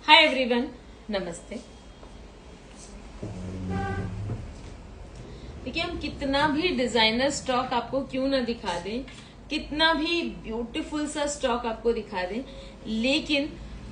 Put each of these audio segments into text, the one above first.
Hi everyone, नमस्ते। देखिए, हम कितना भी डिजाइनर स्टॉक आपको क्यों ना दिखा दें, कितना भी ब्यूटीफुल सा स्टॉक आपको दिखा दें, लेकिन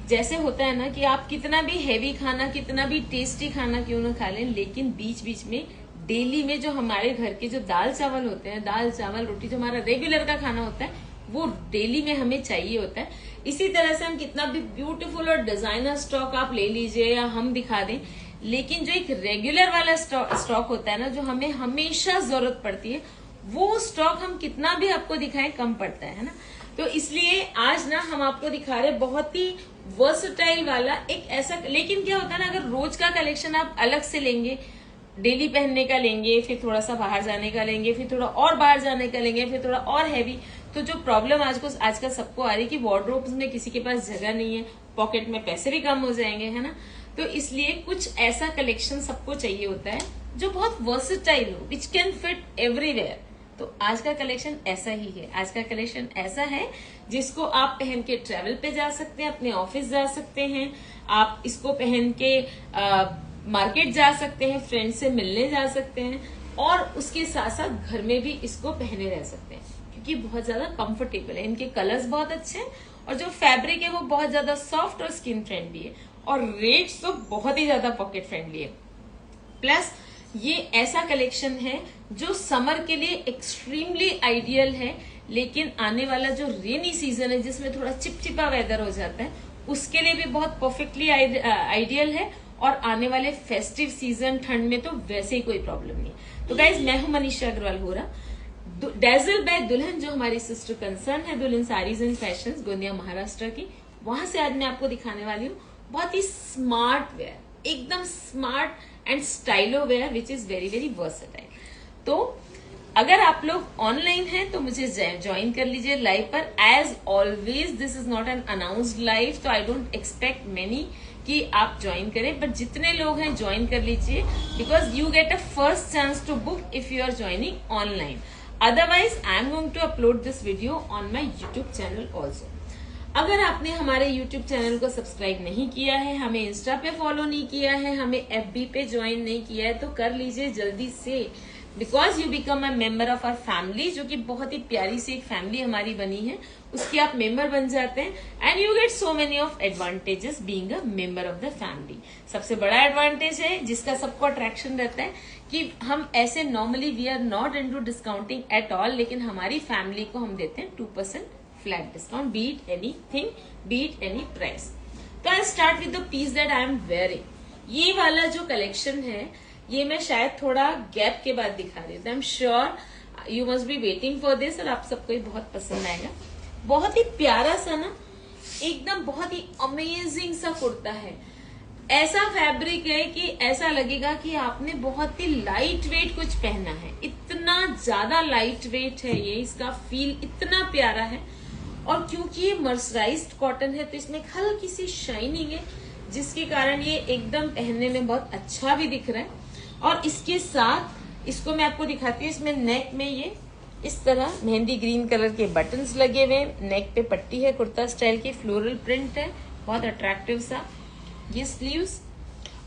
जैसे होता है ना कि आप कितना भी हैवी खाना, कितना भी टेस्टी खाना क्यों ना खा लें, लेकिन बीच बीच में डेली में जो हमारे घर के जो दाल चावल होते हैं, दाल चावल रोटी जो हमारा रेगुलर का खाना होता है, वो डेली में हमें चाहिए होता है। इसी तरह से हम कितना भी ब्यूटीफुल और डिजाइनर स्टॉक आप ले लीजिए या हम दिखा दें, लेकिन जो एक रेगुलर वाला स्टॉक होता है ना, जो हमें हमेशा जरूरत पड़ती है, वो स्टॉक हम कितना भी आपको दिखाएं कम पड़ता है ना। तो इसलिए आज ना हम आपको दिखा रहे बहुत ही वर्सटाइल वाला एक ऐसा, लेकिन क्या होता है ना, अगर रोज का कलेक्शन आप अलग से लेंगे, डेली पहनने का लेंगे, फिर थोड़ा सा बाहर जाने का लेंगे, फिर थोड़ा और बाहर जाने का लेंगे, फिर थोड़ा और हैवी, तो जो प्रॉब्लम आजकल सबको आ रही है कि वार्डरोब्स में किसी के पास जगह नहीं है, पॉकेट में पैसे भी कम हो जाएंगे, है ना। तो इसलिए कुछ ऐसा कलेक्शन सबको चाहिए होता है जो बहुत वर्सेटाइल हो, विच कैन फिट एवरीवेयर। तो आज का कलेक्शन ऐसा ही है। आज का कलेक्शन ऐसा है जिसको आप पहन के ट्रेवल पे जा सकते हैं, अपने ऑफिस जा सकते हैं, आप इसको पहन के मार्केट जा सकते हैं, फ्रेंड से मिलने जा सकते हैं, और उसके साथ साथ घर में भी इसको पहने रह सकते हैं, क्योंकि बहुत ज्यादा कंफर्टेबल है। इनके कलर्स बहुत अच्छे हैं और जो फैब्रिक है वो बहुत ज्यादा सॉफ्ट और स्किन फ्रेंडली है, और रेट्स तो बहुत ही ज्यादा पॉकेट फ्रेंडली है। प्लस ये ऐसा कलेक्शन है जो समर के लिए एक्सट्रीमली आइडियल है, लेकिन आने वाला जो रेनी सीजन है जिसमें थोड़ा चिपचिपा वेदर हो जाता है, उसके लिए भी बहुत परफेक्टली आइडियल है, और आने वाले फेस्टिव सीजन ठंड में तो वैसे ही कोई प्रॉब्लम नहीं। तो गाइज, मैं हूं मनीषा अग्रवाल होरा, डेजल बाय दुल्हन, जो हमारी सिस्टर कंसर्न है दुल्हन साड़ीज एंड फैशंस, गोंदिया महाराष्ट्र की। वहां से आज मैं आपको दिखाने वाली हूँ बहुत ही स्मार्ट वेयर, एकदम smart and stylo wear, which is very very versatile. तो अगर आप लोग ऑनलाइन हैं तो मुझे ज्वाइन कर लीजिए लाइव पर। As always this is not an announced live, तो आई डोंट एक्सपेक्ट मेनी कि आप ज्वाइन करें, बट जितने लोग हैं ज्वाइन कर लीजिए, because you get a first chance to book if you are joining online. Otherwise, I am going to upload this video on my YouTube channel also. अगर आपने हमारे YouTube चैनल को सब्सक्राइब नहीं किया है, हमें इंस्टा पे फॉलो नहीं किया है, हमें FB पे ज्वाइन नहीं किया है, तो कर लीजिए जल्दी से, because you become a member of our family, जो कि बहुत ही प्यारी सी एक फैमिली हमारी बनी है, उसकी आप मेंबर बन जाते हैं, and you get so many of advantages being a member of the family. सबसे बड़ा एडवांटेज है जिसका सबको अट्रैक्शन रहता है कि हम ऐसे normally we are not into discounting at all, लेकिन हमारी फैमिली को हम देते हैं 2% flat discount, beat anything, beat any price. तो I start with the piece that I am wearing. ये वाला जो कलेक्शन है, ये मैं शायद थोड़ा गैप के बाद दिखा रही हूँ। I am sure you must be waiting for this, और आप सबको ये बहुत पसंद आएगा। बहुत ही प्यारा सा ना, एकदम बहुत ही अमेजिंग सा कुर्ता है। ऐसा फैब्रिक है कि ऐसा लगेगा कि आपने बहुत ही लाइट वेट कुछ पहना है, इतना ज्यादा लाइट वेट है ये, इसका फील इतना प्यारा है। और क्योंकि ये मर्सराइज्ड कॉटन है तो इसमें हल्की सी शाइनिंग है, जिसके कारण ये एकदम पहनने में बहुत अच्छा भी दिख रहा है। और इसके साथ इसको मैं आपको दिखाती हूँ, इसमें नेक में ये इस तरह मेहंदी ग्रीन कलर के बटन्स लगे हुए, नेक पे पट्टी है, कुर्ता स्टाइल की फ्लोरल प्रिंट है, बहुत अट्रैक्टिव सा ये स्लीव्स,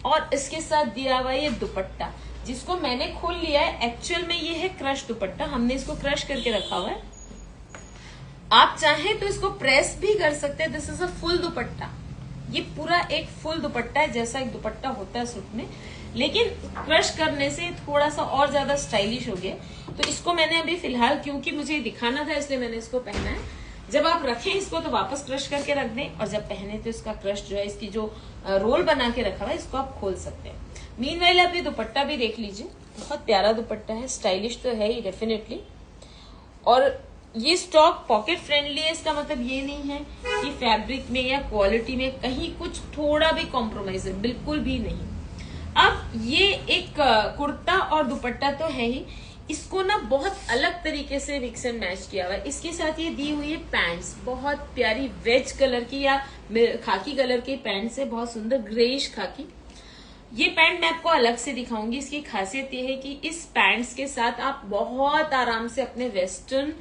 और इसके साथ दिया हुआ ये दुपट्टा, जिसको मैंने खोल लिया है। एक्चुअल में ये है क्रश दुपट्टा, हमने इसको क्रश करके रखा हुआ है। आप चाहें तो इसको प्रेस भी कर सकते हैं। दिस इज अ फुल दुपट्टा, ये पूरा एक फुल दुपट्टा है, जैसा एक दुपट्टा होता है सूट में, लेकिन क्रश करने से थोड़ा सा और ज्यादा स्टाइलिश हो गया। तो इसको मैंने अभी फिलहाल, क्योंकि मुझे दिखाना था, इसलिए मैंने इसको पहना है। जब आप रखें इसको तो वापस क्रश करके रख दें, और जब पहने तो इसका क्रश जो है, इसकी जो रोल बना के रखा हुआ है, इसको आप खोल सकते हैं। मीनवाइल आप ये दुपट्टा भी देख लीजिए, बहुत प्यारा दुपट्टा है, स्टाइलिश तो है ही डेफिनेटली। और ये स्टॉक पॉकेट फ्रेंडली है, इसका मतलब ये नहीं है कि फैब्रिक में या क्वालिटी में कहीं कुछ थोड़ा भी कॉम्प्रोमाइज है, बिल्कुल भी नहीं। अब ये एक कुर्ता और दुपट्टा तो है ही, इसको ना बहुत अलग तरीके से मिक्स एंड मैच किया हुआ है। इसके साथ ये दी हुई है पैंट्स, बहुत प्यारी वेज कलर की या खाकी कलर की पैंट्स है, बहुत सुंदर ग्रेइश खाकी। ये पैंट मैं आपको अलग से दिखाऊंगी। इसकी खासियत ये है कि इस पैंट्स के साथ आप बहुत आराम से अपने वेस्टर्न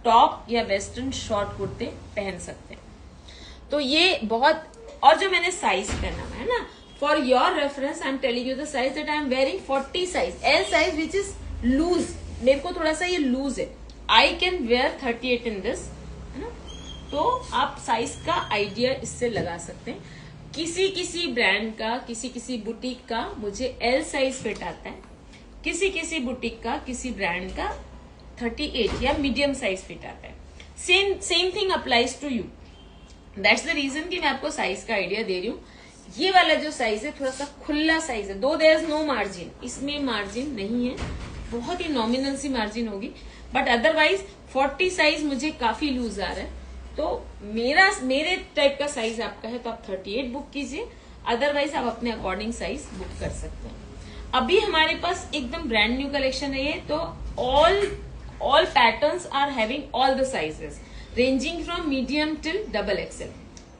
टॉप या वेस्टर्न शॉर्ट कुर्ते पहन सकते हैं। तो ये बहुत और जो मैंने साइज पहना हुआ है ना, for your reference I am telling you the size that I am wearing 40 size, L size which is loose, मेरे को थोड़ा सा ये लूज है, I can wear 38 in this, है ना। तो आप साइज का आइडिया इससे लगा सकते हैं। किसी किसी ब्रांड का, किसी किसी बुटीक का मुझे एल साइज फिट आता है, किसी किसी बुटीक का, किसी ब्रांड का 38 या मीडियम साइज फिट आता है। Same thing applies to you. That's the reason कि मैं आपको साइज का आइडिया दे रही हूँ। ये वाला जो साइज है थोड़ा सा खुला साइज है, दो देयर इज नो मार्जिन, इसमें मार्जिन नहीं है, बहुत ही नॉमिनल सी मार्जिन होगी, बट अदरवाइज 40 साइज मुझे काफी लूज आ रहा है। तो मेरे टाइप का साइज आपका है तो आप 38 बुक कीजिए, अदरवाइज आप अपने अकॉर्डिंग साइज बुक कर सकते हैं। अभी हमारे पास एकदम ब्रांड न्यू कलेक्शन है ये, तो all patterns are having all the sizes ranging from medium till double XL,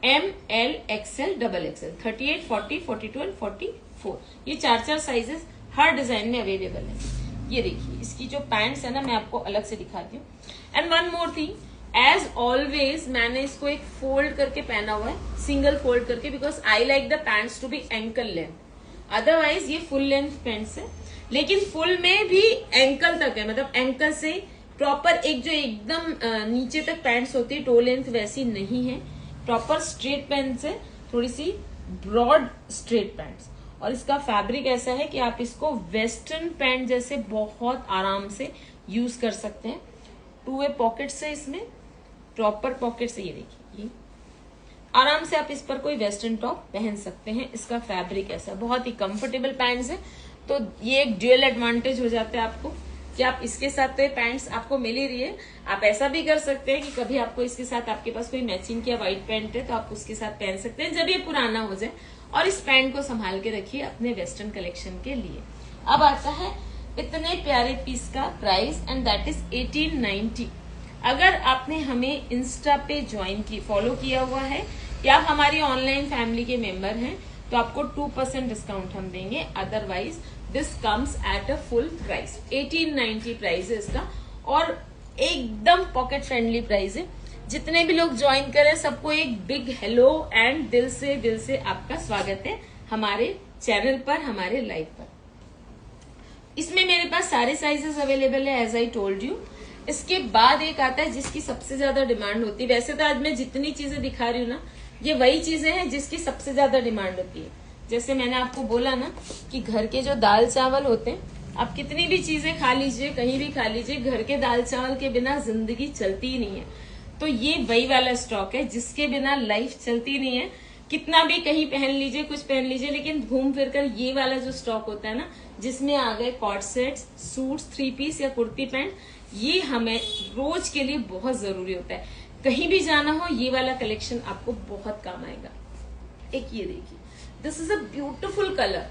M, L, XL, double XL, 38, 40, 42 and 44, ये चार साइजेस हर डिजाइन में अवेलेबल है। ये देखिए इसकी जो पैंट्स है ना, मैं आपको अलग से दिखाती हूँ। And one more thing, as always मैंने इसको एक फोल्ड करके पहना हुआ है, सिंगल फोल्ड करके, because I like the pants to be ankle length, otherwise ये फुल लेंथ पैंट्स है, लेकिन फुल में भी एंकल तक है, मतलब एंकल से प्रॉपर एक जो एकदम नीचे तक पैंट्स होती है टो लेंथ वैसी नहीं है, प्रॉपर स्ट्रेट पैंट्स है, थोड़ी सी ब्रॉड स्ट्रेट पैंट्स। और इसका फैब्रिक ऐसा है कि आप इसको वेस्टर्न पैंट जैसे बहुत आराम से यूज कर सकते हैं। 2 वे पॉकेट्स है इसमें, प्रॉपर पॉकेट्स है, ये देखिए, आराम से आप इस पर कोई वेस्टर्न टॉप पहन सकते हैं। इसका फैब्रिक ऐसा बहुत ही कंफर्टेबल पैंट्स है, तो ये एक ड्यूअल एडवांटेज हो जाता है आपको कि आप इसके साथ तो ये पैंट्स आपको मिल ही रही है। आप ऐसा भी कर सकते हैं कि कभी आपको इसके साथ, आपके पास कोई मैचिंग किया व्हाइट पैंट है तो आप उसके साथ पहन सकते हैं जब ये पुराना हो जाए, और इस पैंट को संभाल के रखिए अपने वेस्टर्न कलेक्शन के लिए। अब आता है इतने प्यारे पीस का प्राइस, एंड दैट इज 1890। अगर आपने हमें इंस्टा पे ज्वाइन की, फॉलो किया हुआ है, या आप हमारी ऑनलाइन फैमिली के मेंबर हैं, तो आपको 2% डिस्काउंट हम देंगे, otherwise this comes at a full price. 1890 price है इसका, और एकदम पॉकेट फ्रेंडली प्राइस है। जितने भी लोग ज्वाइन करें सबको एक बिग हेलो एंड दिल से आपका स्वागत है हमारे चैनल पर, हमारे लाइव पर। इसमें मेरे पास सारे साइजेस अवेलेबल है, एज आई टोल्ड यू। इसके बाद एक आता है जिसकी सबसे ज्यादा डिमांड होती है। वैसे तो आज मैं जितनी चीजें दिखा रही हूँ ना, ये वही चीजें हैं जिसकी सबसे ज्यादा डिमांड होती है। जैसे मैंने आपको बोला ना कि घर के जो दाल चावल होते हैं, आप कितनी भी चीजें खा लीजिए, कहीं भी खा लीजिए, घर के दाल चावल के बिना जिंदगी चलती ही नहीं है। तो ये वही वाला स्टॉक है जिसके बिना लाइफ चलती नहीं है। कितना भी कहीं पहन लीजिए, कुछ पहन लीजिए, लेकिन घूम फिर कर ये वाला जो स्टॉक होता है ना, जिसमें आ गए कॉट सेट्स, सूट्स, 3 पीस या कुर्ती पैंट, ये हमें रोज के लिए बहुत जरूरी होता है। कहीं भी जाना हो, ये वाला कलेक्शन आपको बहुत काम आएगा। एक ये देखिए, this is a beautiful colour,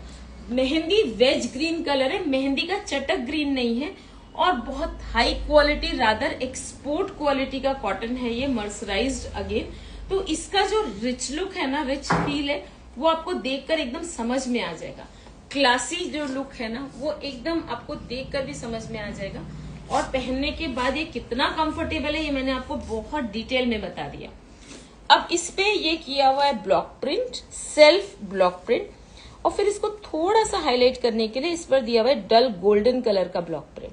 mehndi वेज ग्रीन कलर है, मेहंदी का चटक ग्रीन नहीं है, और बहुत high quality, rather export quality का कॉटन है ये, मर्सराइज्ड अगेन। तो इसका जो रिच लुक है ना, रिच फील है, वो आपको देखकर एकदम समझ में आ जाएगा। क्लासी जो लुक है ना, वो एकदम आपको देखकर भी समझ में आ जाएगा। और पहनने के बाद ये कितना कंफर्टेबल है, ये मैंने आपको बहुत डिटेल में बता दिया। अब इस पे ये किया हुआ है block print, self block print, और फिर इसको थोड़ा सा हाईलाइट करने के लिए इस पर दिया हुआ है डल गोल्डन कलर का block print,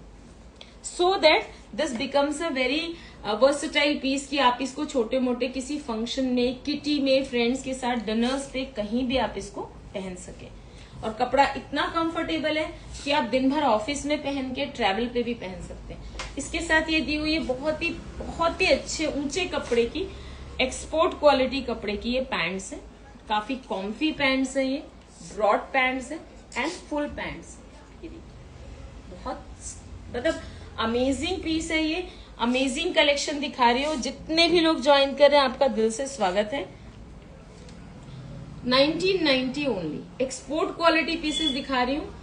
so that this becomes a very versatile piece कि आप इसको छोटे मोटे किसी फंक्शन में, किटी में, फ्रेंड्स के साथ, डिनर्स पे, कहीं भी आप इसको पहन सके। और कपड़ा इतना कंफर्टेबल है कि आप दिन भर ऑफिस में पहन के, ट्रैवल पे भी पहन सकते हैं। इसके साथ ये दी हुई है बहुत ही अच्छे ऊंचे कपड़े की, एक्सपोर्ट क्वालिटी कपड़े की ये पैंट्स है। काफी कॉम्फी पैंट्स है, ये ब्रॉड पैंट्स है एंड फुल पैंट्स। बहुत मतलब अमेजिंग पीस है ये, अमेजिंग कलेक्शन दिखा रही हो। जितने भी लोग ज्वाइन कर रहे हैं आपका दिल से स्वागत है। 1990 ओनली, एक्सपोर्ट क्वालिटी पीसेस दिखा रही हूँ।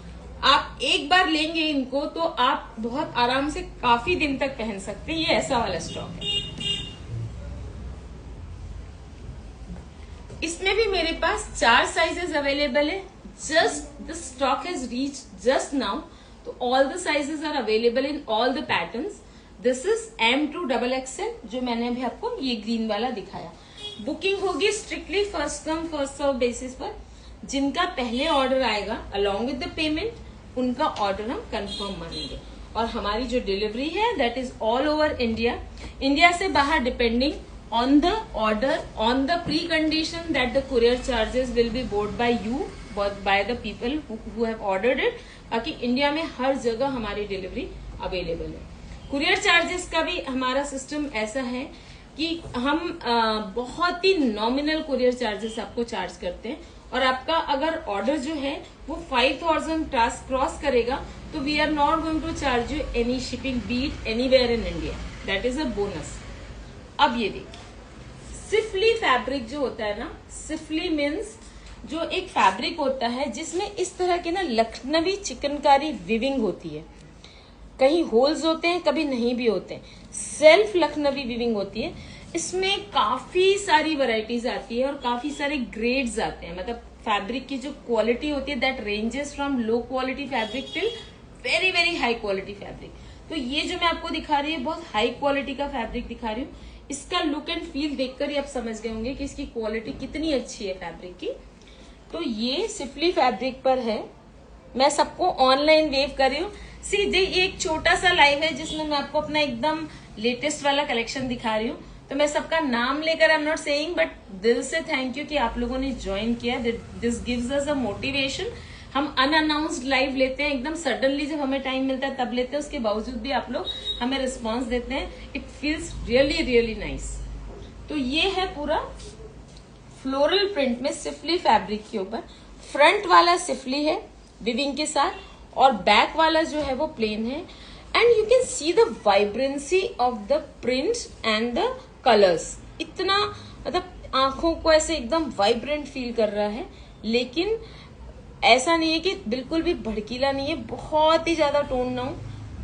आप एक बार लेंगे इनको तो आप बहुत आराम से काफी दिन तक पहन सकते हैं। ये ऐसा वाला स्टॉक है। इसमें भी मेरे पास 4 साइजेस अवेलेबल है। Just the stock has reach just now, तो all the sizes are available in all the patterns. This is M to XXL, जो मैंने अभी आपको ये ग्रीन वाला दिखाया। बुकिंग होगी strictly first come first serve basis पर। जिनका पहले ऑर्डर आएगा अलॉन्ग विद द पेमेंट उनका ऑर्डर हम कंफर्म मानेंगे। और हमारी जो डिलीवरी है that is all over India. India से बाहर depending on the order, on the precondition that the courier charges will be borne by you, by the people who have ordered it. बाकी India में हर जगह हमारी delivery available है। Courier charges का भी हमारा सिस्टम ऐसा है कि हम बहुत ही नॉमिनल कुरियर चार्जेस आपको चार्ज करते हैं। और आपका अगर ऑर्डर जो है वो 5000 क्रॉस करेगा तो we are not going to charge you any shipping bit anywhere in India, that is a bonus. अब ये देखिए सिफली फैब्रिक जो होता है ना, सिफली मीन्स जो एक फैब्रिक होता है जिसमें इस तरह के ना लखनवी चिकनकारी विविंग होती है। कहीं होल्स होते हैं, कभी नहीं भी होते हैं। सेल्फ लखनवी विविंग होती है। इसमें काफी सारी वैरायटीज आती है और काफी सारे ग्रेड्स आते हैं। मतलब फैब्रिक की जो क्वालिटी होती है that ranges from low quality fabric till very very high quality fabric. तो ये जो मैं आपको दिखा रही हूँ बहुत हाई क्वालिटी का फैब्रिक दिखा रही हूँ। इसका लुक एंड फील देखकर ही आप समझ गए होंगे कि इसकी क्वालिटी कितनी अच्छी है फैब्रिक की। तो ये सिफली फैब्रिक पर है। मैं सबको ऑनलाइन वेव कर रही हूँ। सीधे ये एक छोटा सा लाइव है जिसमें मैं आपको अपना एकदम लेटेस्ट वाला कलेक्शन दिखा रही हूँ। तो मैं सबका नाम लेकर I am not saying but दिल से थैंक यू कि आप लोगों ने ज्वाइन किया। This gives us a motivation. हम अनअनाउंस्ड लाइव लेते हैं एकदम सडनली, जब हमें टाइम मिलता है तब लेते हैं। उसके बावजूद भी आप लोग हमें रिस्पॉन्स देते हैं। It feels really really nice. तो ये है पूरा फ्लोरल प्रिंट में सिफली फैब्रिक के ऊपर। फ्रंट वाला सिफली है विविंग के साथ और बैक वाला जो है वो प्लेन है। And you can see the vibrancy of the prints and the colours. इतना मतलब आंखों को ऐसे एकदम वाइब्रेंट फील कर रहा है, लेकिन ऐसा नहीं है कि बिल्कुल भी भड़कीला नहीं है। बहुत ही ज्यादा टोन डाउन,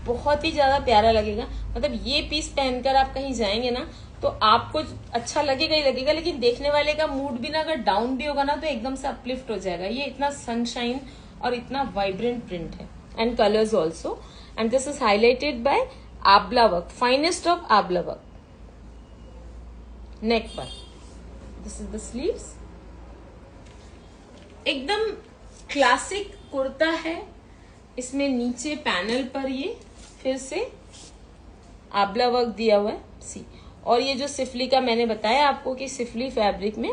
बहुत ही ज्यादा प्यारा लगेगा। मतलब ये पीस पहनकर आप कहीं जाएंगे ना तो आपको अच्छा लगेगा ही लगेगा, लेकिन देखने वाले का मूड भी ना अगर डाउन भी होगा ना तो एकदम से अपलिफ्ट हो जाएगा। ये इतना सनशाइन और इतना वाइब्रेंट प्रिंट है and colours also. And this is highlighted by abla work, finest of abla work. Neck पर दिस इज द स्लीव्स। एकदम क्लासिक कुर्ता है। इसमें नीचे पैनल पर ये फिर से आबला वर्क दिया हुआ है सी। और ये जो सिफली का मैंने बताया आपको कि सिफली फैब्रिक में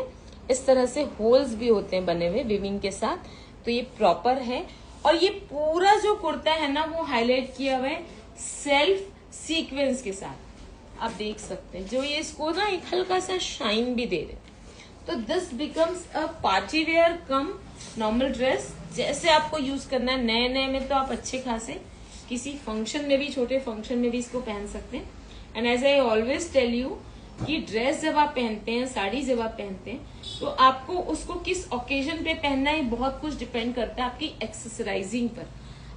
इस तरह से होल्स भी होते हैं बने हुए विविंग के साथ, तो ये प्रॉपर है। और ये पूरा जो कुर्ता है ना वो हाईलाइट किया हुआ है सेल्फ सीक्वेंस के साथ। आप देख सकते हैं जो ये इसको ना एक हल्का सा शाइन भी दे रहे। तो this becomes a party wear come normal dress. जैसे आपको यूज करना है, नए नए में तो आप अच्छे खासे किसी फंक्शन में भी, छोटे फंक्शन में भी इसको पहन सकते हैं। And as I always tell you कि ड्रेस जब आप पहनते हैं, साड़ी जब आप पहनते हैं, तो आपको उसको किस ओकेजन पे पहनना है बहुत कुछ डिपेंड करता है आपकी एक्सेसराइजिंग पर।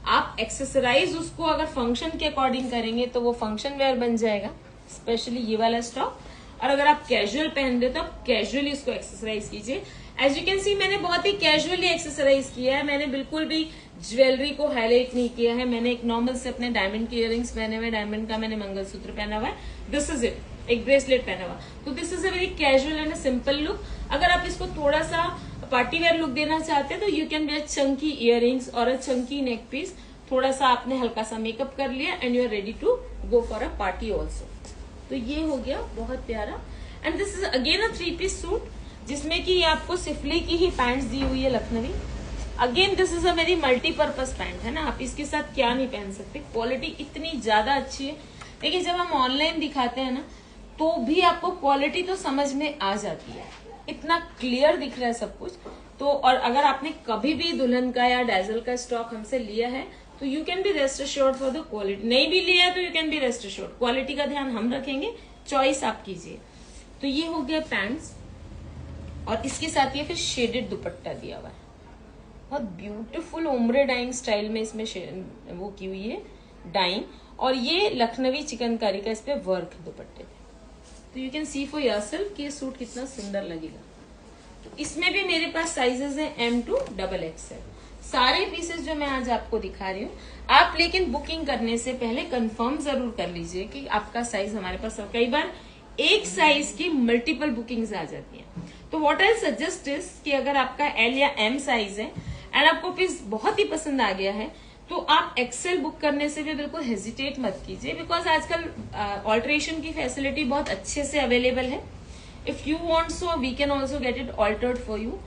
आप एक्सेसराइज उसको अगर फंक्शन के अकॉर्डिंग करेंगे तो वो फंक्शन वेयर बन जाएगा, स्पेशली ये वाला स्टॉक। और अगर आप कैजुअल पहन रहे हो तो आप कैजुअली उसको एक्सेसराइज कीजिए। एज यू कैन सी मैंने बहुत ही कैजुअली एक्सेसराइज किया है। मैंने बिल्कुल भी ज्वेलरी को हाईलाइट नहीं किया है। मैंने एक नॉर्मल से अपने डायमंड के इयरिंग्स पहने हुए, डायमंड का मैंने मंगलसूत्र पहना हुआ है, दिस इज इट, एक ब्रेसलेट पहना हुआ। तो this is a very casual and simple look. अगर आप इसको थोड़ा सा पार्टी वेयर लुक देना चाहते हैं तो you can wear Chunky earrings और अ चंकी नेक पीस। थोड़ा सा आपने हल्का सा मेकअप कर लिया and you are ready to go for a party also. तो ये हो गया बहुत प्यारा। And this is again a three piece suit जिसमें कि आपको सिफली की ही पैंट्स दी हुई है Lucknowi. Again this is a very multipurpose pant है ना, आप इसके साथ क्या नहीं पहन सकते। क्वालिटी इतनी ज्यादा अच्छी है। देखिए जब हम ऑनलाइन दिखाते हैं ना तो भी आपको क्वालिटी तो समझ में आ जाती है, इतना क्लियर दिख रहा है सब कुछ। तो और अगर आपने कभी भी दुल्हन का या डैजल का स्टॉक हमसे लिया है तो you can be rest assured for the quality. नहीं भी लिया तो you can be rest assured, quality का ध्यान हम रखेंगे, चॉइस आप कीजिए। तो ये हो गया पैंट्स और इसके साथ ये फिर शेडेड दुपट्टा दिया हुआ है, बहुत ब्यूटीफुल ओम्ब्रे डाइंग स्टाइल में इसमें वो की हुई है डाइंग। और ये लखनवी चिकनकारी का इस पे वर्क दुपट्टे पे। तो you can see for yourself कि ये सूट कितना सुंदर लगेगा। तो इसमें भी मेरे पास साइजेस हैं M to XXL। सारे पीसेस जो मैं आज आपको दिखा रही हूँ, आप लेकिन बुकिंग करने से पहले कंफर्म जरूर कर लीजिए कि आपका साइज हमारे पास। कई बार एक साइज की मल्टीपल बुकिंग्स आ जाती हैं। तो व्हाट आई सजेस्ट इज कि अगर आपका एल या एम साइज है एंड आपको पीस बहुत ही पसंद आ गया है तो आप एक्सेल बुक करने से भी बिल्कुल हेजिटेट मत कीजिए, बिकॉज आजकल ऑल्टरेशन की फैसिलिटी बहुत अच्छे से अवेलेबल है। If you want so we can also get it altered for you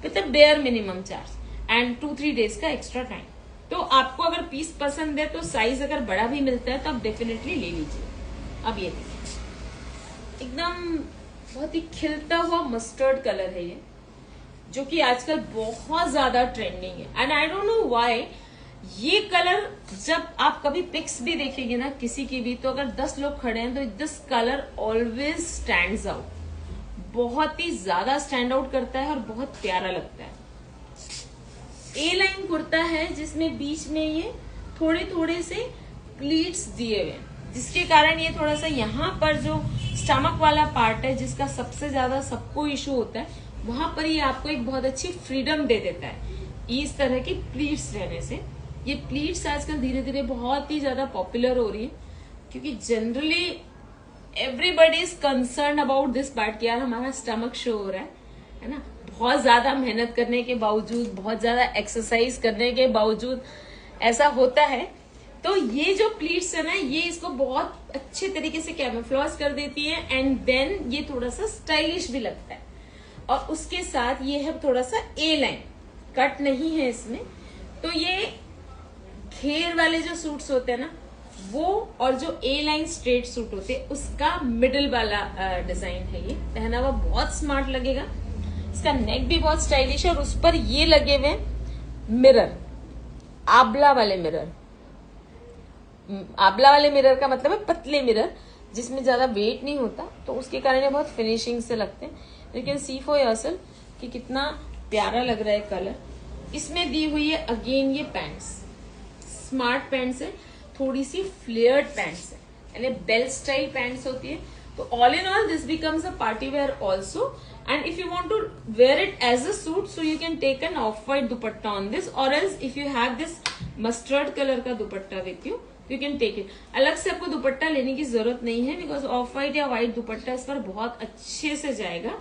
with a bare minimum charge and 2-3 days का एक्स्ट्रा टाइम। तो आपको अगर पीस पसंद है तो साइज अगर बड़ा भी मिलता है तो आप डेफिनेटली ले लीजिए। अब ये देखिए एकदम बहुत ही खिलता हुआ मस्टर्ड कलर है ये, जो कि आजकल बहुत ज्यादा ट्रेंडिंग है and I don't know why. ये कलर जब आप कभी पिक्स भी देखेंगे ना किसी की भी, तो अगर 10 लोग खड़े हैं तो this colour always stands out, बहुत ही ज्यादा स्टैंड आउट करता है और बहुत प्यारा लगता है। ए लाइन कुर्ता है जिसमें बीच में ये थोड़े थोड़े से प्लीट्स दिए हुए, जिसके कारण ये थोड़ा सा यहाँ पर जो स्टमक वाला पार्ट है जिसका सबसे ज्यादा सबको इशू होता है, वहां पर ये आपको एक बहुत अच्छी फ्रीडम दे देता है इस तरह की प्लीट्स रहने से। ये प्लीट्स आजकल धीरे धीरे बहुत ही ज्यादा पॉपुलर हो रही है, क्योंकि generally everybody is concern about this part कि यार हमारा स्टमक शो हो रहा है ना। बहुत ज्यादा मेहनत करने के बावजूद, बहुत ज्यादा एक्सरसाइज करने के बावजूद ऐसा होता है। तो ये जो प्लीट्स है ना, ये इसको बहुत अच्छे तरीके से कैमोफ्लेज कर देती है एंड देन ये थोड़ा सा स्टाइलिश भी लगता है। और उसके साथ ये है थोड़ा सा ए लाइन, कट नहीं है इसमें। तो ये घेर वाले जो सूट्स होते हैं ना वो, और जो ए लाइन स्ट्रेट सूट होते हैं उसका मिडिल वाला डिजाइन है। ये पहना हुआ बहुत स्मार्ट लगेगा। इसका नेक भी बहुत स्टाइलिश है और उस पर ये लगे हुए मिरर, आबला वाले मिरर। आबला वाले मिरर का मतलब है पतले मिरर जिसमें ज्यादा वेट नहीं होता, तो उसके कारण ये बहुत फिनिशिंग से लगते हैं। You can see for yourself कि कितना प्यारा लग रहा है कलर। इसमें दी हुई है अगेन ये पैंट्स, स्मार्ट पैंट्स है, थोड़ी सी फ्लेयर्ड पैंट्स है, यानी बेल्ट स्टाइल पैंट्स होती है। तो all in all this becomes a party were also, and if you want to wear it as a suit so you can take an off-white dupatta on this, or else if you have this mustard color का दुपट्टा with you you can take it। अलग से आपको दुपट्टा लेने की जरूरत नहीं है, because of white या व्हाइट दुपट्टा इस पर बहुत अच्छे से जाएगा।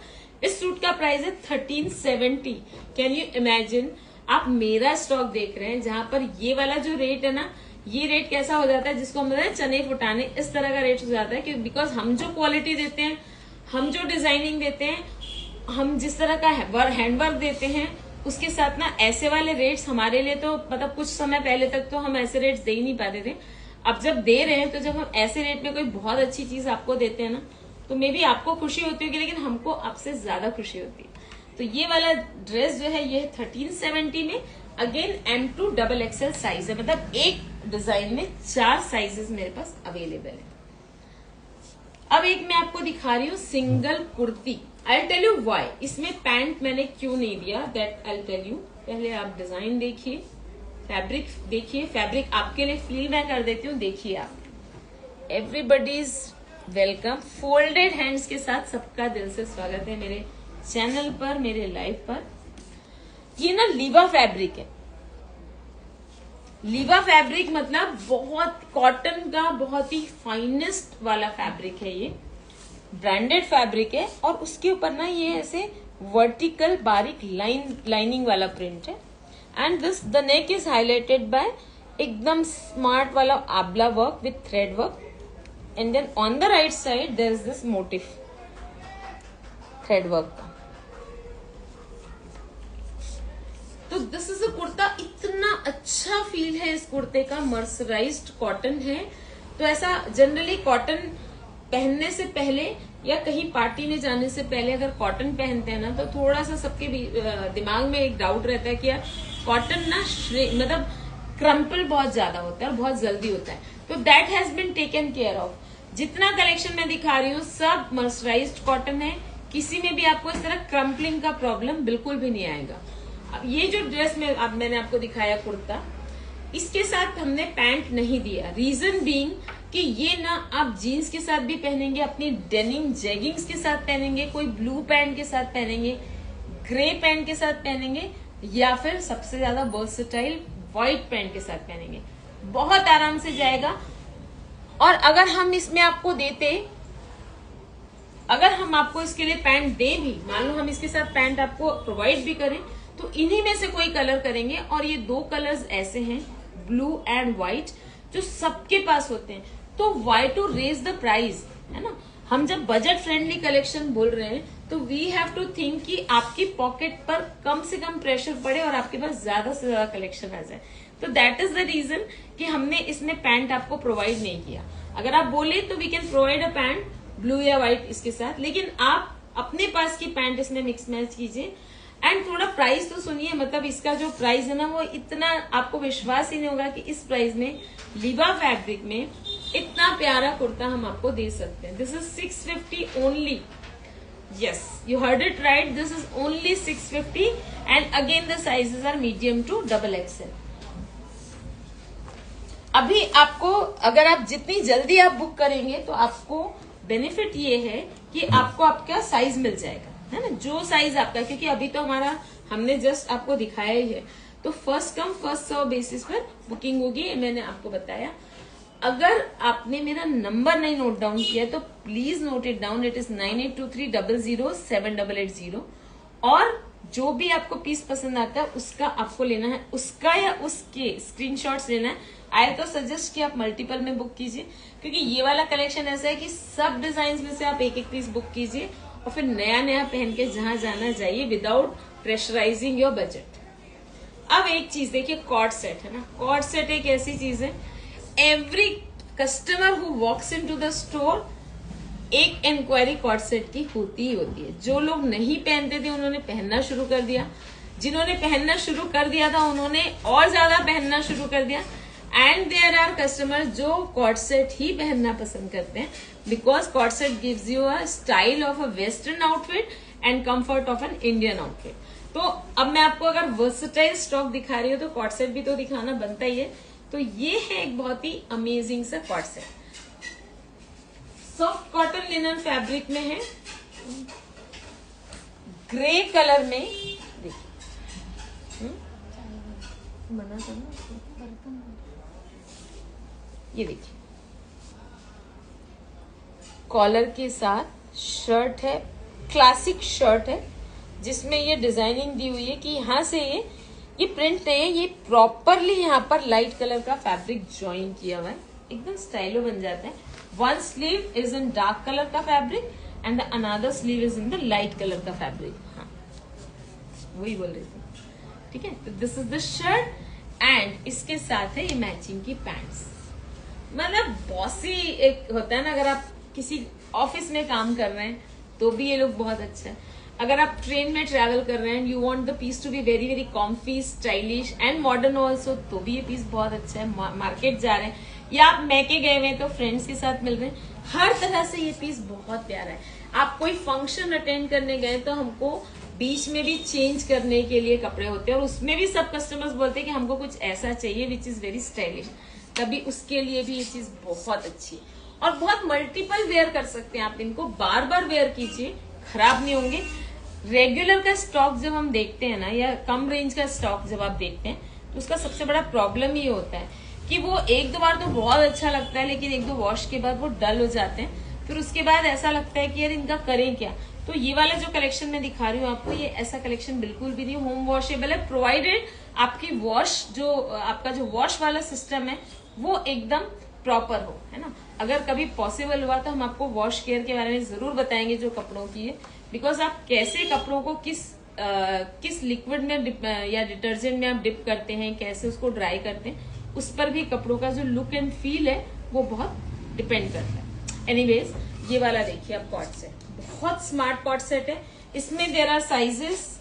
इस सूट का प्राइस है 1370। कैन यू इमेजिन, आप मेरा स्टॉक देख रहे हैं जहां पर ये वाला जो रेट है ना, ये रेट कैसा हो जाता है जिसको हम बोलते हैं चने फुटाने, इस तरह का रेट हो जाता है। क्योंकि बिकॉज हम जो क्वालिटी देते हैं, हम जो डिजाइनिंग देते हैं, हम जिस तरह का हैंडवर्क देते हैं, उसके साथ ना ऐसे वाले रेट्स हमारे लिए तो मतलब कुछ समय पहले तक तो हम ऐसे रेट्स दे ही नहीं पाते थे। अब जब दे रहे हैं तो जब हम ऐसे रेट में कोई बहुत अच्छी चीज आपको देते हैं ना, तो मे बी आपको खुशी होती होगी, लेकिन हमको आपसे ज्यादा खुशी होती है। तो ये वाला ड्रेस जो है ये 1370 में, अगेन M2 XXL साइज है, मतलब एक डिजाइन में 4 साइजेस मेरे पास अवेलेबल है। अब एक मैं आपको दिखा रही हूँ single kurti. I tell you why, इसमें पैंट मैंने क्यों नहीं दिया, दैट आई टेल यू। पहले आप डिजाइन देखिए, फैब्रिक देखिए, फैब्रिक आपके लिए फील मैं कर देती हूँ, देखिए आप। Everybody is welcome. Folded hands के साथ सबका दिल से स्वागत है मेरे चैनल पर, मेरे लाइव पर। ये ना लीवा फैब्रिक है। लीवा फैब्रिक मतलब बहुत कॉटन का बहुत ही फाइनेस्ट वाला फैब्रिक है। ये ब्रांडेड फैब्रिक है और उसके ऊपर ना ये ऐसे वर्टिकल बारीक लाइनिंग वाला प्रिंट है। And this the neck is highlighted by एकदम स्मार्ट वाला abla work with thread work, and then on the right side there is this motif thread work का। तो दिस इज अ कुर्ता, इतना अच्छा फील है इस कुर्ते का, मर्सराइज्ड कॉटन है। तो ऐसा जनरली कॉटन पहनने से पहले या कहीं पार्टी में जाने से पहले अगर कॉटन पहनते हैं ना, तो थोड़ा सा सबके दिमाग में एक डाउट रहता है कि यार कॉटन ना मतलब क्रम्पल बहुत ज्यादा होता है और बहुत जल्दी होता है। तो that has been taken care of. जितना कलेक्शन मैं दिखा रही हूँ सब मर्सराइज्ड कॉटन है, किसी में भी आपको इस तरह क्रम्पलिंग का प्रॉब्लम बिल्कुल भी नहीं आएगा। अब ये जो ड्रेस में अब मैंने आपको दिखाया कुर्ता, इसके साथ हमने पैंट नहीं दिया। रीजन बीइंग कि ये ना आप जीन्स के साथ भी पहनेंगे, अपनी डेनिम जेगिंग्स के साथ पहनेंगे, कोई ब्लू पैंट के साथ पहनेंगे, ग्रे पैंट के साथ पहनेंगे, या फिर सबसे ज्यादा वर्सेटाइल व्हाइट पैंट के साथ पहनेंगे, बहुत आराम से जाएगा। और अगर हम इसमें आपको देते अगर हम आपको इसके लिए पैंट दें भी, मान लो हम इसके साथ पैंट आपको प्रोवाइड भी करें, तो इन्हीं में से कोई कलर करेंगे। और ये 2 कलर्स ऐसे हैं, ब्लू एंड व्हाइट, जो सबके पास होते हैं। तो why to raise the price, है ना। हम जब बजट फ्रेंडली कलेक्शन बोल रहे हैं तो वी हैव टू थिंक कि आपकी पॉकेट पर कम से कम प्रेशर पड़े और आपके पास ज्यादा से ज्यादा कलेक्शन आ जाए। तो दैट इज द रीजन कि हमने इसमें पैंट आपको प्रोवाइड नहीं किया। अगर आप बोले तो we can provide a pant blue या व्हाइट इसके साथ, लेकिन आप अपने पास की पैंट इसमें मिक्स मैच कीजिए। एंड थोड़ा प्राइस तो सुनिए, मतलब इसका जो प्राइस है ना, वो इतना आपको विश्वास ही नहीं होगा कि इस प्राइस में लिबा फैब्रिक में इतना प्यारा कुर्ता हम आपको दे सकते हैं। This is 650 only. Yes, you heard it right. This is only 650 and again the sizes are medium to XXL. अभी आपको, अगर आप जितनी जल्दी आप बुक करेंगे तो आपको बेनिफिट ये है कि आपको आपका साइज मिल जाएगा, है ना, जो साइज आपका, क्योंकि अभी तो हमने जस्ट आपको दिखाया ही है। तो first come first serve basis पर बुकिंग होगी, मैंने आपको बताया। अगर आपने मेरा नंबर नहीं नोट डाउन किया तो please note it down. It is 9823007880। और जो भी आपको पीस पसंद आता है उसका आपको लेना है, उसका या उसके स्क्रीनशॉट्स लेना है। आई तो सजेस्ट कि आप मल्टीपल में बुक कीजिए, क्योंकि ये वाला कलेक्शन ऐसा है कि सब डिजाइन में से आप एक एक पीस बुक कीजिए और फिर नया नया पहन के जहां जाना जाइए विदाउट प्रेशराइजिंग योर बजट। अब एक चीज देखिए, कॉर्ड सेट है ना। कॉर्ड सेट एक ऐसी चीज है, every customer who walks in to the store एक इंक्वायरी कॉर्ड सेट की होती ही होती है। जो लोग नहीं पहनते थे उन्होंने पहनना शुरू कर दिया, जिन्होंने पहनना शुरू कर दिया था उन्होंने और ज्यादा पहनना शुरू कर दिया। एंड देयर आर कस्टमर जो कॉर्ड सेट ही पहनना पसंद करते हैं, because coord set gives you a style of a western outfit and comfort of an Indian outfit. तो अब मैं आपको अगर वर्सेटाइल स्टॉक दिखा रही हूँ तो कॉर्ड सेट भी तो दिखाना बनता ही है। तो ये है एक बहुत ही अमेजिंग सा coord set, soft cotton linen fabric में है, ग्रे कलर में। देखिए मना करना, ये देखिए कॉलर के साथ शर्ट है, क्लासिक शर्ट है, जिसमें ये डिजाइनिंग दी हुई है कि यहां से ये प्रिंट है, ये प्रॉपरली यहाँ पर लाइट कलर का फैब्रिक ज्वाइन किया हुआ है, एकदम स्टाइलो बन जाता है। One sleeve is in dark colour का fabric and the another sleeve is in the light colour का फैब्रिक। हाँ वही बोल रही थी, ठीक है। तो this is the shirt and इसके साथ है ये मैचिंग की पैंट्स। मतलब बॉसी एक होता है ना, अगर आप किसी ऑफिस में काम कर रहे हैं तो भी ये लोग बहुत अच्छा है। अगर आप ट्रेन में ट्रैवल कर रहे हैं, you want the piece to be very very comfy, stylish and modern also, तो भी ये पीस बहुत अच्छा है। मार्केट जा रहे हैं या आप मैके गए हुए हैं तो फ्रेंड्स के साथ मिल रहे हैं, हर तरह से ये पीस बहुत प्यारा है। आप कोई फंक्शन अटेंड करने गए तो हमको बीच में भी चेंज करने के लिए कपड़े होते हैं और उसमें भी सब कस्टमर्स बोलते हैं कि हमको कुछ ऐसा चाहिए विच इज वेरी स्टाइलिश, तभी उसके लिए भी ये चीज बहुत अच्छी है। और बहुत मल्टीपल वेयर कर सकते हैं आप, इनको बार बार वेयर कीजिए, खराब नहीं होंगे। रेगुलर का स्टॉक जब हम देखते हैं ना, या कम रेंज का स्टॉक जब आप देखते हैं, तो उसका सबसे बड़ा प्रॉब्लम ये होता है कि वो एक दो बार तो बहुत अच्छा लगता है, लेकिन एक दो वॉश के बाद वो डल हो जाते हैं। फिर उसके बाद ऐसा लगता है कि यार इनका करें क्या। तो ये वाला जो कलेक्शन मैं दिखा रही हूँ आपको, ये ऐसा कलेक्शन बिल्कुल भी नहीं, होम वॉशेबल है, प्रोवाइडेड आपकी वॉश जो आपका जो वॉश वाला सिस्टम है वो एकदम प्रॉपर हो, है ना। अगर कभी पॉसिबल हुआ तो हम आपको वॉश केयर के बारे में जरूर बताएंगे जो कपड़ों की है, बिकॉज आप कैसे कपड़ों को किस लिक्विड में या डिटर्जेंट में आप डिप करते हैं, कैसे उसको ड्राई करते हैं, उस पर भी कपड़ों का जो लुक एंड फील है वो बहुत डिपेंड करता है। एनीवेज ये वाला देखिए आप कॉर्ड सेट, बहुत स्मार्ट कॉर्ड सेट है। इसमें there are sizes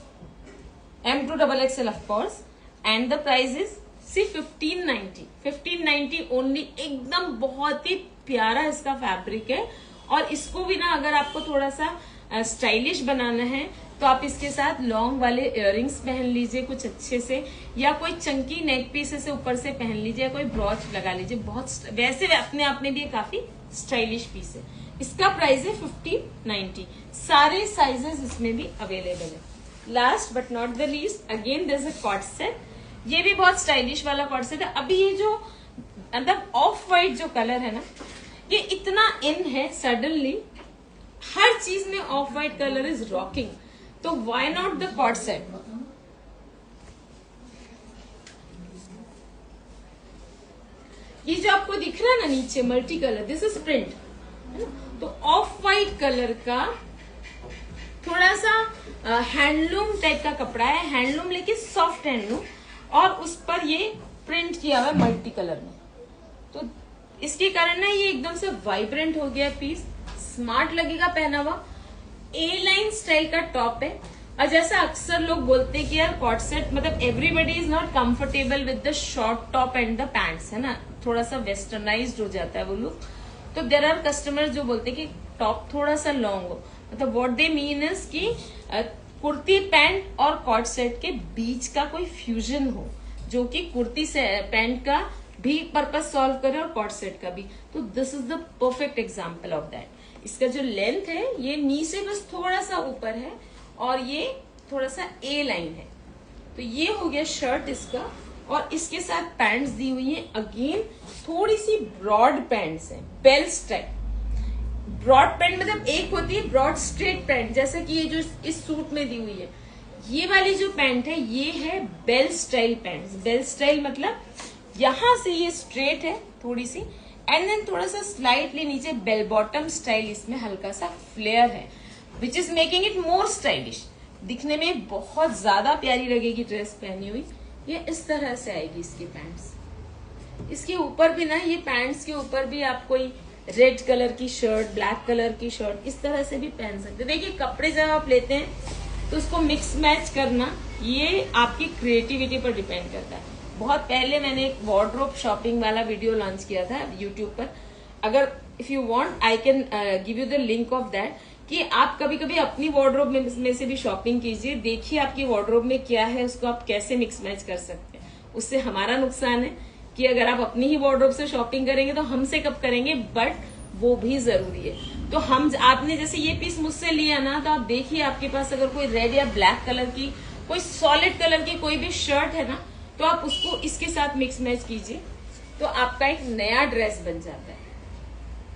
M to XXL of course and the price is 1590 only. एकदम बहुत ही प्यारा इसका फैब्रिक है। और इसको भी ना अगर आपको थोड़ा सा स्टाइलिश बनाना है तो आप इसके साथ लॉन्ग वाले इयररिंग्स पहन लीजिए कुछ अच्छे से, या कोई चंकी नेक पीस से ऊपर से पहन लीजिए, या कोई ब्रॉच लगा लीजिए। बहुत वैसे अपने आप में भी काफी स्टाइलिश पीस है। इसका प्राइस है 1590। सारे साइजेस इसमें भी अवेलेबल है। Last but not the least, again there is a coord set. ये भी बहुत स्टाइलिश वाला कॉर्ड सेट है। अभी ये जो मतलब ऑफ वाइट जो कलर है ना, ये इतना इन है, सडनली हर चीज में off white colour is rocking, तो why not the cord set. ये जो आपको दिख रहा है ना नीचे multi colour, this is print, तो ऑफ वाइट कलर का थोड़ा सा हैंडलूम टाइप का कपड़ा है, हैंडलूम लेकिन सॉफ्ट हैंडलूम, और उस पर ये प्रिंट किया हुआ है मल्टी कलर में। तो इसके कारण ना ये एकदम से वाइब्रेंट हो गया पीस, स्मार्ट लगेगा पहना हुआ। ए लाइन स्टाइल का टॉप है, और जैसा अक्सर लोग बोलते हैं कि यार कॉर्ड सेट मतलब everybody is not comfortable with the short top and the pants, है ना, थोड़ा सा वेस्टर्नाइज्ड हो जाता है वो लुक। तो देर आर कस्टमर्स जो बोलते हैं कि टॉप थोड़ा सा लॉन्ग हो, मतलब व्हाट दे मीन इज कि कुर्ती पैंट और कॉर्ड सेट के बीच का कोई फ्यूजन हो, जो कि कुर्ती से पैंट का भी पर्पज सॉल्व करे और कॉर्ड सेट का भी। तो this is the perfect example of that. इसका जो लेंथ है ये नी से बस थोड़ा सा ऊपर है, और ये थोड़ा सा ए लाइन है। तो ये हो गया शर्ट इसका, और इसके साथ पैंट्स दी हुई है, अगेन थोड़ी सी ब्रॉड पैंट्स है, बेल स्टाइल। ब्रॉड पैंट मतलब एक होती है ब्रॉड स्ट्रेट पैंट, जैसे कि ये जो इस सूट में दी हुई है, ये वाली जो पैंट है ये है bell style pants. Bell style मतलब यहां से ये स्ट्रेट है थोड़ी सी, एंड देन थोड़ा सा स्लाइटली नीचे बेल बॉटम स्टाइल, इसमें हल्का सा फ्लेयर है, which is making it more stylish. दिखने में बहुत ज्यादा प्यारी लगेगी ड्रेस पहनी हुई। ये इस तरह से आएगी इसकी पैंट्स। इसके ऊपर भी ना, ये पैंट्स के ऊपर भी आप कोई रेड कलर की शर्ट, ब्लैक कलर की शर्ट इस तरह से भी पहन सकते हैं। देखिए कपड़े जब आप लेते हैं तो उसको मिक्स मैच करना ये आपकी क्रिएटिविटी पर डिपेंड करता है। बहुत पहले मैंने एक वार्डरोब शॉपिंग वाला वीडियो लॉन्च किया था यूट्यूब पर, अगर if you want I can give you the link of that, कि आप कभी कभी अपनी वार्डरोब में से भी शॉपिंग कीजिए, देखिए आपकी वार्डरोब में क्या है, उसको आप कैसे मिक्स मैच कर सकते हैं। उससे हमारा नुकसान है कि अगर आप अपनी ही वार्डरोब से शॉपिंग करेंगे तो हमसे कब करेंगे, बट वो भी जरूरी है। तो आपने जैसे ये पीस मुझसे लिया ना, तो आप देखिए आपके पास अगर कोई रेड या ब्लैक कलर की कोई सॉलिड कलर की कोई भी शर्ट है ना, तो आप उसको इसके साथ मिक्स मैच कीजिए, तो आपका एक नया ड्रेस बन जाता है।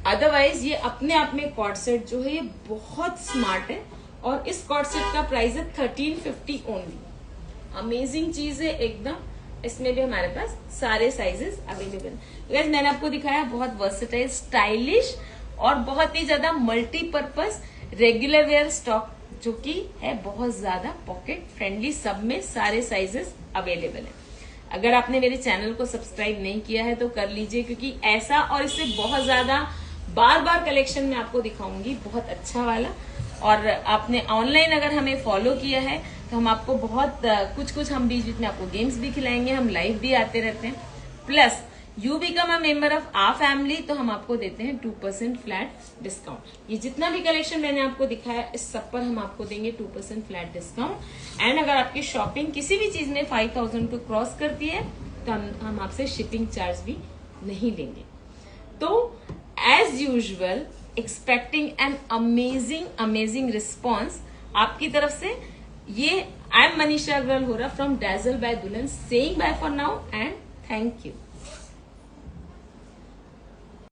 अदरवाइज ये अपने आप में कॉर्ड सेट जो है ये बहुत स्मार्ट है, और इस कॉर्ड सेट का प्राइस है 1350 ओनली। अमेजिंग चीज है एकदम। इसमें भी हमारे पास सारे साइजेस अवेलेबल है। मैंने आपको दिखाया बहुत वर्सेटाइल, स्टाइलिश और बहुत ही ज्यादा मल्टीपर्पज रेगुलर वेयर स्टॉक, जो कि है बहुत ज्यादा पॉकेट फ्रेंडली, सब में सारे साइजेस अवेलेबल है। अगर आपने मेरे चैनल को सब्सक्राइब नहीं किया है तो कर लीजिए, क्योंकि ऐसा और इससे बहुत ज्यादा बार बार कलेक्शन में आपको दिखाऊंगी, बहुत अच्छा वाला। और आपने ऑनलाइन अगर हमें फॉलो किया है तो हम आपको बहुत कुछ हम बीच बीच में आपको गेम्स भी खिलाएंगे, हम लाइव भी आते रहते हैं। Plus you become a member of our family, तो हम आपको देते हैं 2% फ्लैट डिस्काउंट। ये जितना भी कलेक्शन मैंने आपको दिखाया इस सब पर हम आपको देंगे 2% फ्लैट डिस्काउंट। एंड अगर आपकी शॉपिंग किसी भी चीज में 5000 को क्रॉस करती है तो हम आपसे शिपिंग चार्ज भी नहीं लेंगे। तो as usual expecting an amazing response आपकी तरफ से। ये I am Manisha Agarwal Hora from Dazzle by Dulhan, saying bye for now and thank you.